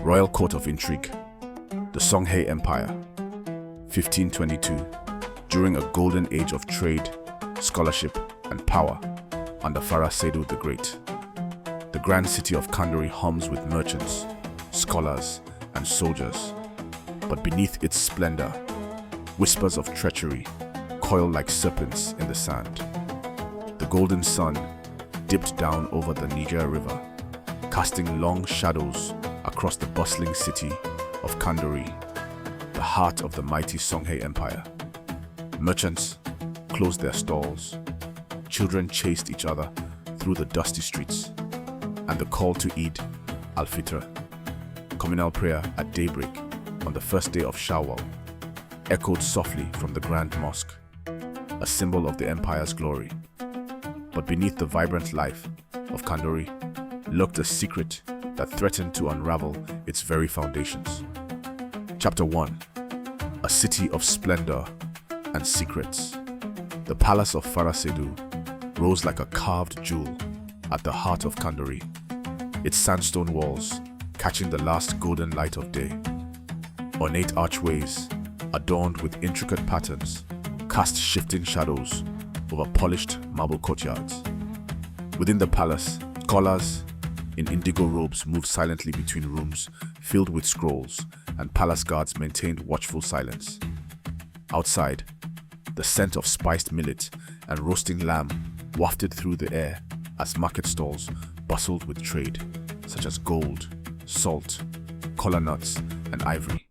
Royal Court of Intrigue, the Songhai Empire, 1522, during a golden age of trade, scholarship, and power under Fara Seydou the Great. The grand city of Kandori hums with merchants, scholars, and soldiers, but beneath its splendor, whispers of treachery coil like serpents in the sand. The golden sun dipped down over the Niger River, casting long shadows across the bustling city of Kandori, the heart of the mighty Songhai Empire. Merchants closed their stalls, children chased each other through the dusty streets, and the call to Eid-al-Fitr, communal prayer at daybreak on the first day of Shawwal, echoed softly from the Grand Mosque, a symbol of the empire's glory. But beneath the vibrant life of Kandori lurked a secret that threatened to unravel its very foundations. Chapter 1: A City of Splendor and Secrets. The palace of Fara Seydou rose like a carved jewel at the heart of Kandori, its sandstone walls catching the last golden light of day. Ornate archways, adorned with intricate patterns, cast shifting shadows over polished marble courtyards. Within the palace, scholars in indigo robes moved silently between rooms filled with scrolls, and palace guards maintained watchful silence. Outside, the scent of spiced millet and roasting lamb wafted through the air as market stalls bustled with trade, such as gold, salt, kola nuts, and ivory,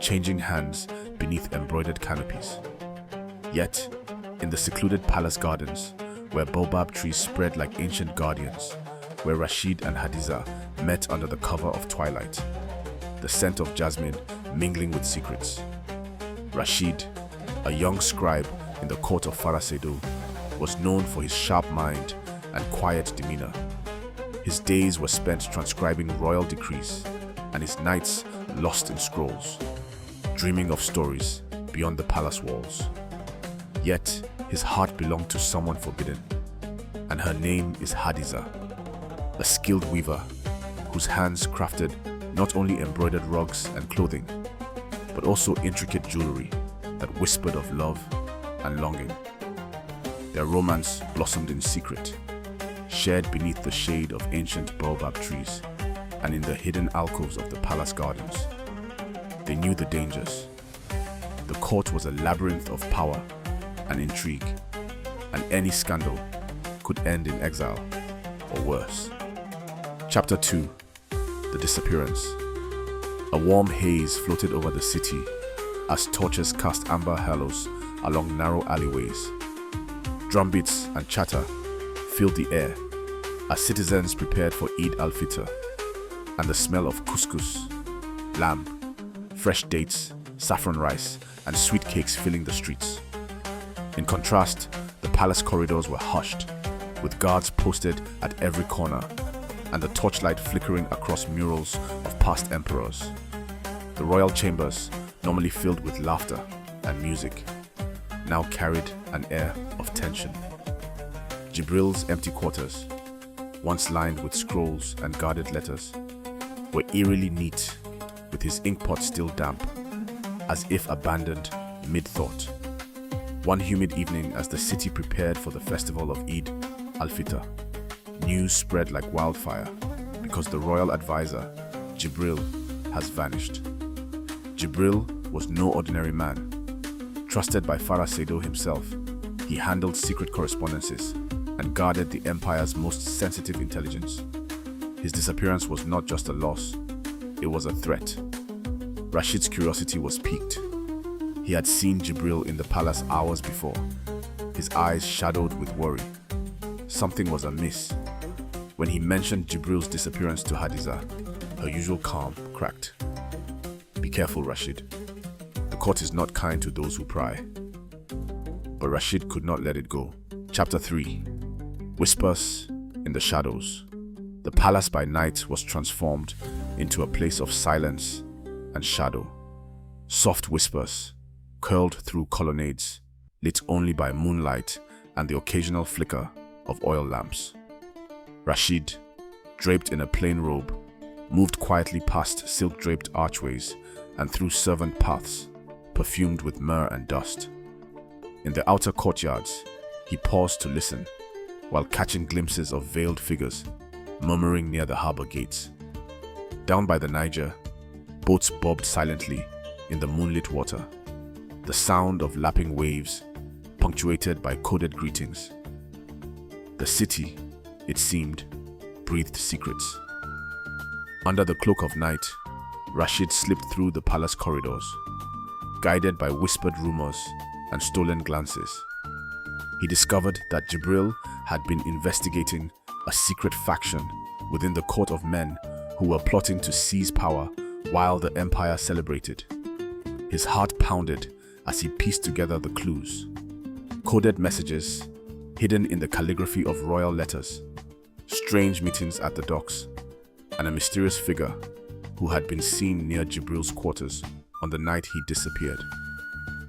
changing hands beneath embroidered canopies. Yet, in the secluded palace gardens, where baobab trees spread like ancient guardians, where Rashid and Hadiza met under the cover of twilight, the scent of jasmine mingling with secrets. Rashid, a young scribe in the court of Fara Seydou, was known for his sharp mind and quiet demeanor. His days were spent transcribing royal decrees, and his nights lost in scrolls, dreaming of stories beyond the palace walls. Yet, his heart belonged to someone forbidden, and her name is Hadiza, a skilled weaver whose hands crafted not only embroidered rugs and clothing, but also intricate jewelry that whispered of love and longing. Their romance blossomed in secret, shared beneath the shade of ancient baobab trees and in the hidden alcoves of the palace gardens. They knew the dangers. The court was a labyrinth of power and intrigue, and any scandal could end in exile or worse. Chapter 2: The Disappearance. A warm haze floated over the city as torches cast amber halos along narrow alleyways. Drumbeats and chatter filled the air as citizens prepared for Eid-al-Fitr, and the smell of couscous, lamb, fresh dates, saffron rice, and sweet cakes filling the streets. In contrast, the palace corridors were hushed, with guards posted at every corner, and the torchlight flickering across murals of past emperors. The royal chambers, normally filled with laughter and music, now carried an air of tension. Djibril's empty quarters, once lined with scrolls and guarded letters, were eerily neat, with his inkpot still damp, as if abandoned mid-thought. One humid evening, as the city prepared for the festival of Eid-al-Fitr, news spread like wildfire because the royal advisor, Djibril, has vanished. Djibril was no ordinary man. Trusted by Fara Seydou himself, he handled secret correspondences and guarded the empire's most sensitive intelligence. His disappearance was not just a loss, it was a threat. Rashid's curiosity was piqued. He had seen Djibril in the palace hours before, his eyes shadowed with worry. Something was amiss. When he mentioned Djibril's disappearance to Hadiza, her usual calm cracked. "Be careful, Rashid. The court is not kind to those who pry." But Rashid could not let it go. Chapter 3: Whispers in the Shadows. The palace by night was transformed into a place of silence and shadow. Soft whispers curled through colonnades, lit only by moonlight and the occasional flicker of oil lamps. Rashid, draped in a plain robe, moved quietly past silk-draped archways and through servant paths, perfumed with myrrh and dust. In the outer courtyards, he paused to listen, while catching glimpses of veiled figures murmuring near the harbor gates. Down by the Niger, boats bobbed silently in the moonlit water, the sound of lapping waves punctuated by coded greetings. The city, it seemed, breathed secrets. Under the cloak of night, Rashid slipped through the palace corridors, guided by whispered rumors and stolen glances. He discovered that Djibril had been investigating a secret faction within the court of men who were plotting to seize power while the empire celebrated. His heart pounded as he pieced together the clues. Coded messages hidden in the calligraphy of royal letters, strange meetings at the docks, and a mysterious figure who had been seen near Djibril's quarters on the night he disappeared.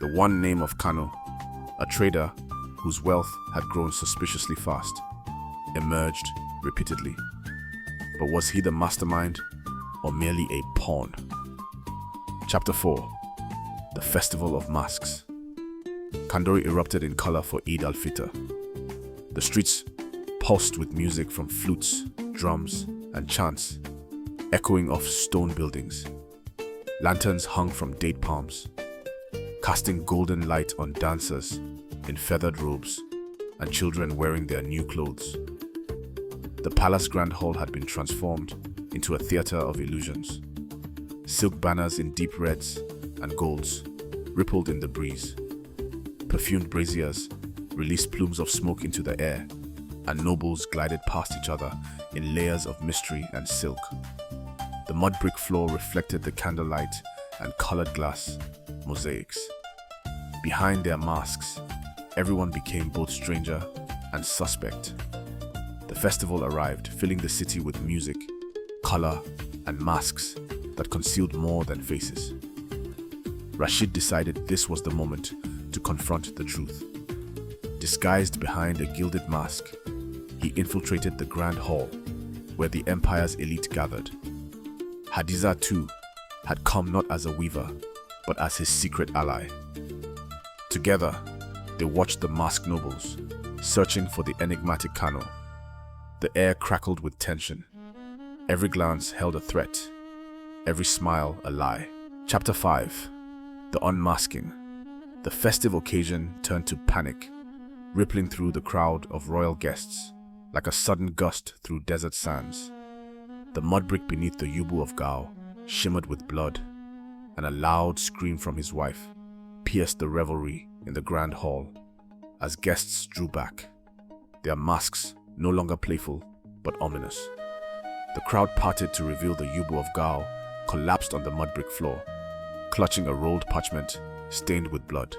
The one name of Kano, a trader whose wealth had grown suspiciously fast, emerged repeatedly. But was he the mastermind or merely a pawn? Chapter 4. The Festival of Masks. Kandori erupted in color for Eid-al-Fitr. The streets pulsed with music from flutes, drums, and chants, echoing off stone buildings. Lanterns hung from date palms, casting golden light on dancers in feathered robes and children wearing their new clothes. The palace grand hall had been transformed into a theater of illusions. Silk banners in deep reds and golds rippled in the breeze. Perfumed braziers released plumes of smoke into the air, and nobles glided past each other in layers of mystery and silk. The mud brick floor reflected the candlelight and colored glass mosaics. Behind their masks, everyone became both stranger and suspect. The festival arrived, filling the city with music, color, and masks that concealed more than faces. Rashid decided this was the moment to confront the truth. Disguised behind a gilded mask, he infiltrated the grand hall where the empire's elite gathered. Hadiza, too, had come not as a weaver, but as his secret ally. Together, they watched the masked nobles, searching for the enigmatic Kano. The air crackled with tension. Every glance held a threat, every smile a lie. Chapter 5. The Unmasking. The festive occasion turned to panic, rippling through the crowd of royal guests like a sudden gust through desert sands. The mud brick beneath the Yubu of Gao shimmered with blood, and a loud scream from his wife pierced the revelry in the grand hall as guests drew back, their masks no longer playful but ominous. The crowd parted to reveal the Yubu of Gao collapsed on the mud brick floor, clutching a rolled parchment stained with blood.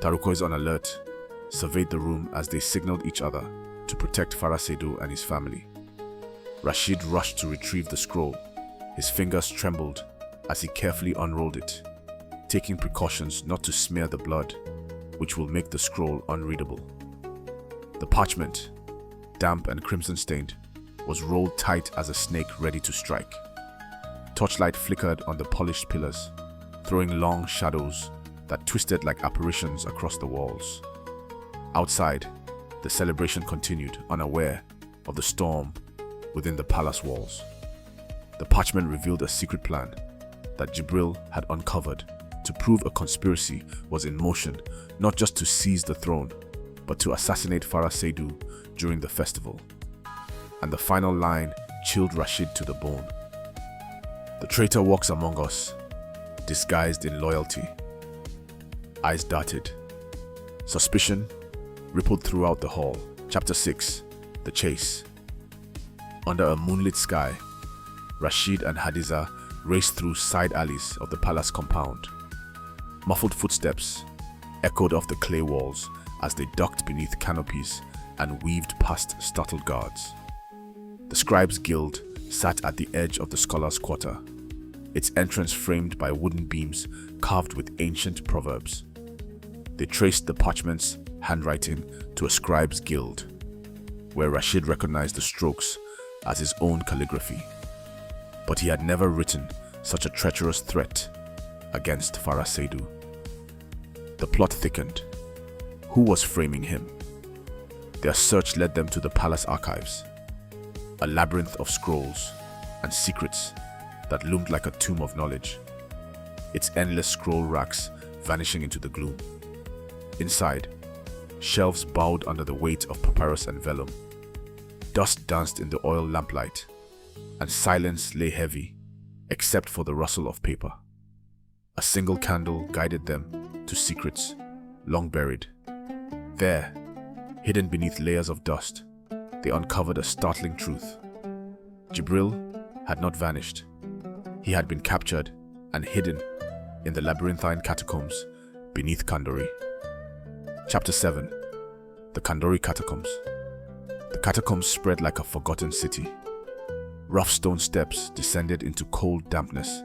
Tarukois, on alert, surveyed the room as they signaled each other to protect Fara Seydou and his family. Rashid rushed to retrieve the scroll. His fingers trembled as he carefully unrolled it, taking precautions not to smear the blood, which will make the scroll unreadable. The parchment, damp and crimson-stained, was rolled tight as a snake ready to strike. Torchlight flickered on the polished pillars, throwing long shadows that twisted like apparitions across the walls. Outside, the celebration continued, unaware of the storm within the palace walls. The parchment revealed a secret plan that Djibril had uncovered to prove a conspiracy was in motion, not just to seize the throne, but to assassinate Fara Seydou during the festival. And the final line chilled Rashid to the bone. The traitor walks among us, disguised in loyalty. Eyes darted. Suspicion rippled throughout the hall. Chapter 6. The Chase. Under a moonlit sky, Rashid and Hadiza raced through side alleys of the palace compound. Muffled footsteps echoed off the clay walls as they ducked beneath canopies and weaved past startled guards. The Scribes' Guild sat at the edge of the Scholars' Quarter, its entrance framed by wooden beams carved with ancient proverbs. They traced the parchment's handwriting to a Scribes' Guild, where Rashid recognized the strokes as his own calligraphy. but he had never written such a treacherous threat against Fara Seydou. The plot thickened. Who was framing him? Their search led them to the palace archives, a labyrinth of scrolls and secrets that loomed like a tomb of knowledge, its endless scroll racks vanishing into the gloom. Inside, shelves bowed under the weight of papyrus and vellum. Dust danced in the oil lamplight, and silence lay heavy except for the rustle of paper. A single candle guided them to secrets long buried. There, hidden beneath layers of dust, they uncovered a startling truth. Djibril had not vanished. He had been captured and hidden in the labyrinthine catacombs beneath Kandori. Chapter 7. The Kandori Catacombs. The catacombs spread like a forgotten city. Rough stone steps descended into cold dampness,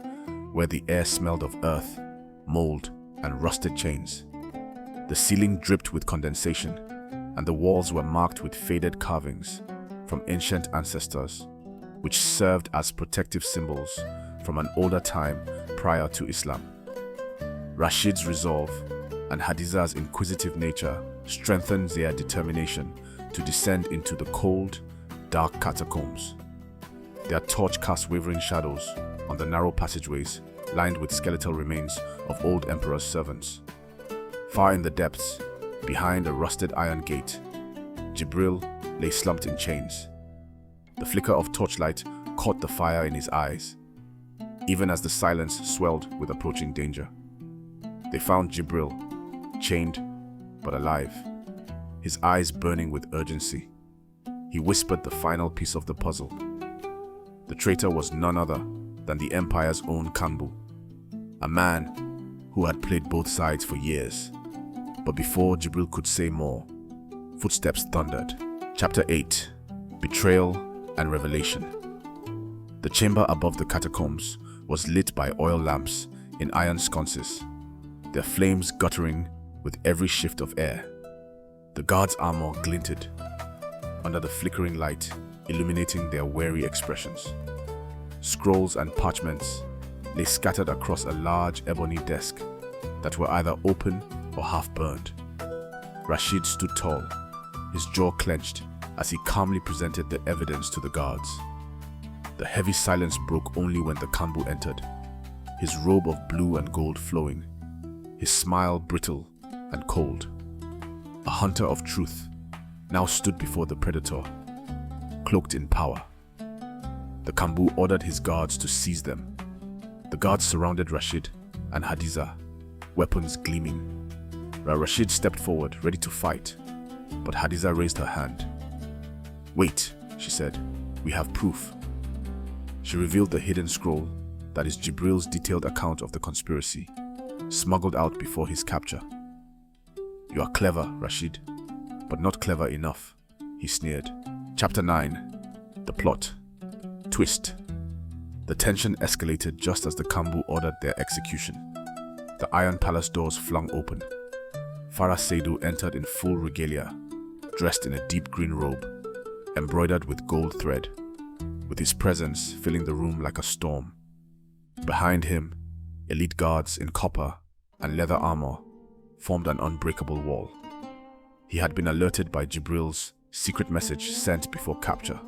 where the air smelled of earth, mold, and rusted chains. The ceiling dripped with condensation, and the walls were marked with faded carvings from ancient ancestors, which served as protective symbols from an older time prior to Islam. Rashid's resolve and Hadiza's inquisitive nature strengthened their determination to descend into the cold, dark catacombs. Their torch cast wavering shadows on the narrow passageways lined with skeletal remains of old emperor's servants. Far in the depths, behind a rusted iron gate, Djibril lay slumped in chains. The flicker of torchlight caught the fire in his eyes, even as the silence swelled with approaching danger. They found Djibril, chained but alive, his eyes burning with urgency. He whispered the final piece of the puzzle. The traitor was none other than the empire's own Kambu, a man who had played both sides for years. But before Djibril could say more, footsteps thundered. Chapter 8. Betrayal and Revelation. The chamber above the catacombs was lit by oil lamps in iron sconces, their flames guttering with every shift of air. The guards' armor glinted under the flickering light, illuminating their wary expressions. Scrolls and parchments lay scattered across a large ebony desk that were either open or half burned. Rashid stood tall, his jaw clenched as he calmly presented the evidence to the guards. The heavy silence broke only when the Kambu entered, his robe of blue and gold flowing, his smile brittle and cold. A hunter of truth now stood before the predator, cloaked in power. The Kambu ordered his guards to seize them. The guards surrounded Rashid and Hadiza, weapons gleaming. Rashid stepped forward, ready to fight, but Hadiza raised her hand. "Wait," she said, "we have proof." She revealed the hidden scroll that is Djibril's detailed account of the conspiracy, smuggled out before his capture. "You are clever, Rashid, but not clever enough," he sneered. Chapter 9. The Plot. Twist. The tension escalated just as the Kambu ordered their execution. The iron palace doors flung open. Fara Seydou entered in full regalia, dressed in a deep green robe, embroidered with gold thread, with his presence filling the room like a storm. Behind him, elite guards in copper and leather armor formed an unbreakable wall. He had been alerted by Djibril's secret message sent before capture.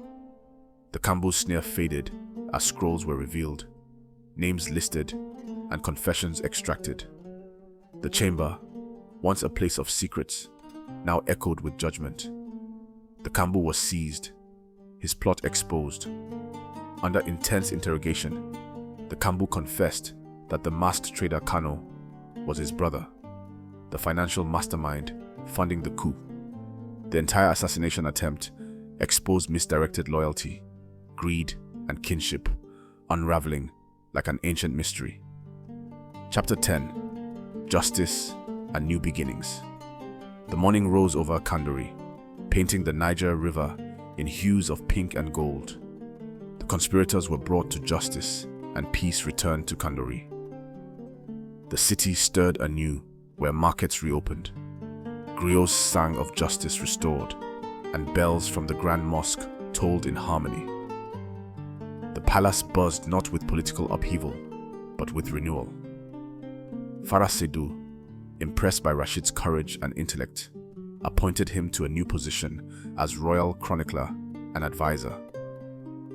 The Kambu's sneer faded as scrolls were revealed, names listed, and confessions extracted. The chamber, once a place of secrets, now echoed with judgment. The Kambu was seized, his plot exposed. Under intense interrogation, the Kambu confessed that the masked trader Kano was his brother, the financial mastermind funding the coup. The entire assassination attempt exposed misdirected loyalty, greed, and kinship, unraveling like an ancient mystery. Chapter 10. Justice and New Beginnings. The morning rose over Kandori, painting the Niger River in hues of pink and gold. The conspirators were brought to justice, and peace returned to Kandori. The city stirred anew where markets reopened. Griots sang of justice restored, and bells from the Grand Mosque tolled in harmony. The palace buzzed not with political upheaval, but with renewal. Fara Seydou, impressed by Rashid's courage and intellect, appointed him to a new position as royal chronicler and advisor.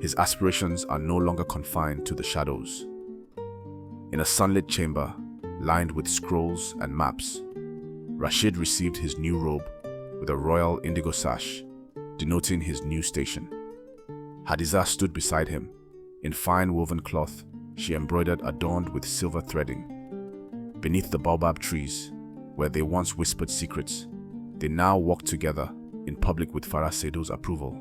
His aspirations are no longer confined to the shadows. In a sunlit chamber, lined with scrolls and maps, Rashid received his new robe with a royal indigo sash, denoting his new station. Hadiza stood beside him. In fine woven cloth, she embroidered adorned with silver threading. Beneath the baobab trees, where they once whispered secrets, they now walked together in public with Fara Seydou's approval.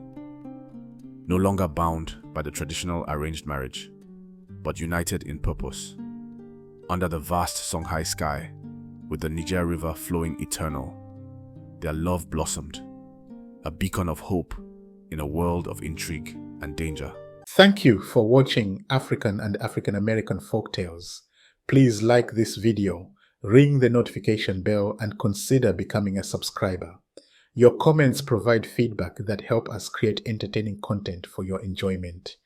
No longer bound by the traditional arranged marriage, but united in purpose. Under the vast Songhai sky, with the Niger River flowing eternal, their love blossomed, a beacon of hope in a world of intrigue and danger. Thank you for watching African and African American folktales. Please like this video, ring the notification bell, and consider becoming a subscriber. Your comments provide feedback that help us create entertaining content for your enjoyment.